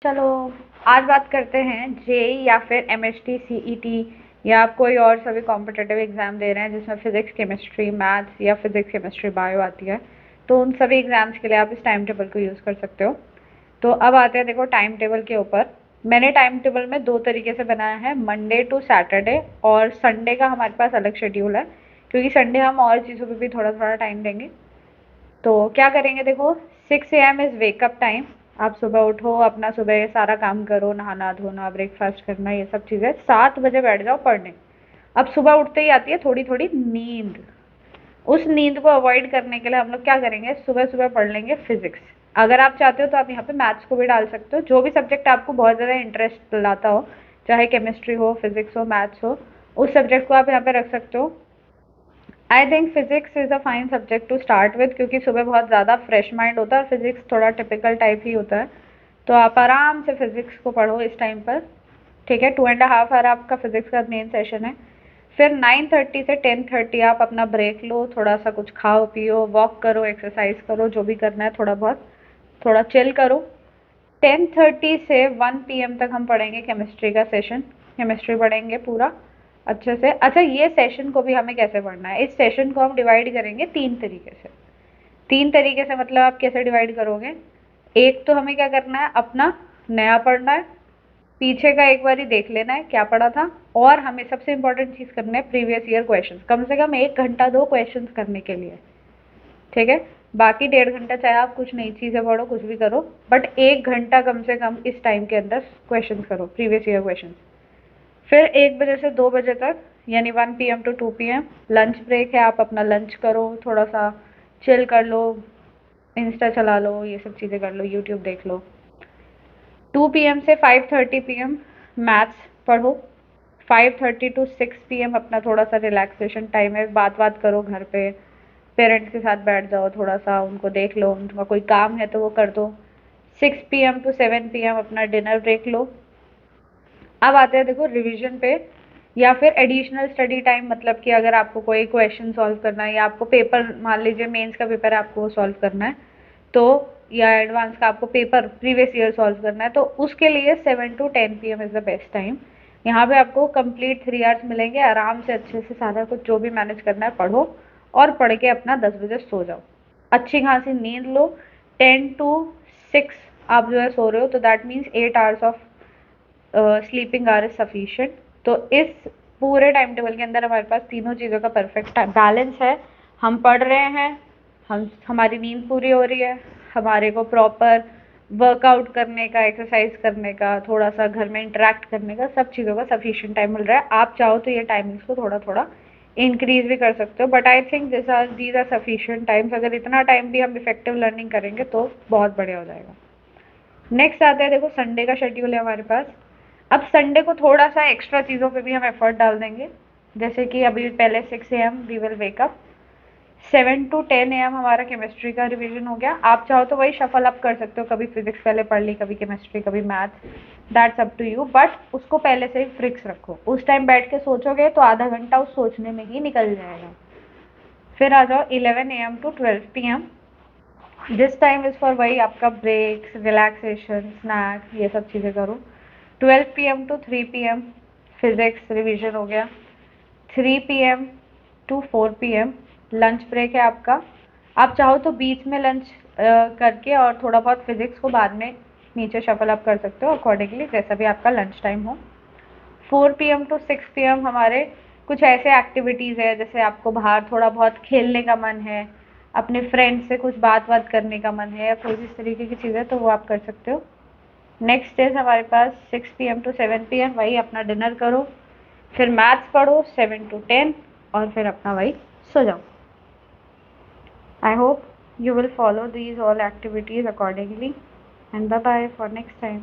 चलो, आज बात करते हैं जेईई या फिर एमएचटी सीईटी या आप कोई और सभी कॉम्पिटिटिव एग्जाम दे रहे हैं जिसमें फिजिक्स केमिस्ट्री मैथ्स या फिजिक्स केमिस्ट्री बायो आती है। तो उन सभी एग्जाम्स के लिए आप इस टाइम टेबल को यूज़ कर सकते हो। तो अब आते हैं देखो टाइम टेबल के ऊपर। मैंने टाइम टेबल में दो तरीके से बनाया है, मंडे टू सैटरडे और संडे का हमारे पास अलग शेड्यूल है क्योंकि संडे हम और चीज़ों पे भी थोड़ा थोड़ा टाइम देंगे। तो क्या करेंगे देखो, 6 AM इज़ वेकअप टाइम। आप सुबह उठो, अपना सुबह सारा काम करो, नहाना धोना ब्रेकफास्ट करना ये सब चीज़ें, 7 बजे बैठ जाओ पढ़ने। अब सुबह उठते ही आती है थोड़ी थोड़ी नींद। उस नींद को अवॉइड करने के लिए हम लोग क्या करेंगे, सुबह सुबह पढ़ लेंगे फिजिक्स। अगर आप चाहते हो तो आप यहाँ पे मैथ्स को भी डाल सकते हो, जो भी सब्जेक्ट आपको बहुत ज़्यादा इंटरेस्ट लाता हो, चाहे केमिस्ट्री हो फिजिक्स हो मैथ्स हो, उस सब्जेक्ट को आप यहाँ पे रख सकते हो। I think physics is a fine subject to start with क्योंकि सुबह बहुत ज़्यादा फ्रेश माइंड होता है और फिजिक्स थोड़ा टिपिकल टाइप ही होता है। तो आप आराम से फिजिक्स को पढ़ो इस टाइम पर। ठीक है, 2.5 आवर आपका फिजिक्स का मेन सेशन है। फिर 9:30 से 10:30 आप अपना ब्रेक लो, थोड़ा सा कुछ खाओ पियो, वॉक करो, एक्सरसाइज करो, जो भी करना है थोड़ा बहुत, थोड़ा चिल करो। 10:30 से 1 PM तक हम पढ़ेंगे केमिस्ट्री का सेशन। केमिस्ट्री पढ़ेंगे पूरा अच्छे से। अच्छा, ये सेशन को भी हमें कैसे पढ़ना है, इस सेशन को हम डिवाइड करेंगे 3 तरीके से। 3 तरीके से मतलब आप कैसे डिवाइड करोगे, एक तो हमें क्या करना है, अपना नया पढ़ना है, पीछे का एक बार ही देख लेना है क्या पढ़ा था, और हमें सबसे इंपॉर्टेंट चीज़ करना है प्रीवियस ईयर क्वेश्चन, कम से कम 1 घंटा दो क्वेश्चन करने के लिए। ठीक है, बाकी 1.5 घंटा चाहे आप कुछ नई चीज़ें पढ़ो कुछ भी करो, बट 1 घंटा कम से कम इस टाइम के अंदर क्वेश्चन करो, प्रीवियस ईयर क्वेश्चन। फिर 1 बजे से 2 बजे तक यानी 1 PM to 2 PM lunch break है, आप अपना लंच करो, थोड़ा सा चिल कर लो, इंस्टा चला लो, ये सब चीज़ें कर लो, यूट्यूब देख लो। 2 PM से 5:30 PM मैथ्स पढ़ो। 5:30 to 6 PM अपना थोड़ा सा रिलैक्सेशन टाइम है, बात बात करो घर पे, पेरेंट्स के साथ बैठ जाओ, थोड़ा सा उनको देख लो, उनका कोई काम है तो वो कर दो। 6 PM to 7 PM अपना डिनर ब्रेक लो। अब आते हैं देखो रिवीजन पे या फिर एडिशनल स्टडी टाइम, मतलब कि अगर आपको कोई क्वेश्चन सॉल्व करना है या आपको पेपर, मान लीजिए मेंस का पेपर है आपको सॉल्व करना है, तो या एडवांस का आपको पेपर प्रीवियस ईयर सॉल्व करना है, तो उसके लिए 7 to 10 PM is the best time. यहाँ पे आपको कंप्लीट 3 आवर्स मिलेंगे, आराम से अच्छे से सारा कुछ जो भी मैनेज करना है पढ़ो, और पढ़ के अपना 10 बजे सो जाओ, अच्छी खासी नींद लो। 10 to 6 आप जो है सो रहे हो, तो that means 8 hours of sleeping are is sufficient. तो इस पूरे टाइम टेबल के अंदर हमारे पास तीनों चीज़ों का परफेक्ट बैलेंस है। हम पढ़ रहे हैं, हमारी नींद पूरी हो रही है, हमारे को प्रॉपर वर्कआउट करने का, एक्सरसाइज करने का, थोड़ा सा घर में इंटरेक्ट करने का, सब चीज़ों का सफिशिएंट टाइम मिल रहा है। आप चाहो तो ये टाइमिंग्स को थोड़ा थोड़ा इंक्रीज भी कर सकते हो, but I think these are sufficient times. अगर इतना टाइम भी हम इफेक्टिव लर्निंग करेंगे तो बहुत बढ़िया हो जाएगा। नेक्स्ट आता है देखो संडे का शेड्यूल है हमारे पास। अब संडे को थोड़ा सा एक्स्ट्रा चीज़ों पे भी हम एफर्ट डाल देंगे, जैसे कि अभी पहले 6 AM we will wake up, 7 to 10 AM हमारा केमिस्ट्री का रिवीजन हो गया। आप चाहो तो वही शफल अप कर सकते हो, कभी फिजिक्स पहले पढ़ ली, कभी केमिस्ट्री, कभी math, that's up to you, but उसको पहले से ही फिक्स रखो। उस टाइम बैठ के सोचोगे तो आधा घंटा उस सोचने में ही निकल जाएगा। फिर आ जाओ 11 AM to 12 PM, this time is for वही आपका ब्रेक्स, रिलैक्सेशन, स्नैक्स, ये सब चीज़ें करो। 12 PM to 3 PM physics revision हो गया। 3 PM to 4 PM lunch break है आपका। आप चाहो तो बीच में लंच करके और थोड़ा बहुत फिजिक्स को बाद में नीचे शफल अप कर सकते हो, अकॉर्डिंगली जैसा भी आपका लंच टाइम हो। 4 PM to 6 PM हमारे कुछ ऐसे एक्टिविटीज़ है, जैसे आपको बाहर थोड़ा बहुत खेलने का मन है, अपने फ्रेंड से कुछ बात बात करने का मन है, या कोई भी इस तरीके की चीज़ है तो वो आप कर सकते हो। नेक्स्ट इज हमारे पास 6 PM to 7 PM, वही अपना डिनर करो, फिर मैथ्स पढ़ो 7 to 10, और फिर अपना वही सो जाओ। I hope you will follow these all activities accordingly, and bye bye for next time.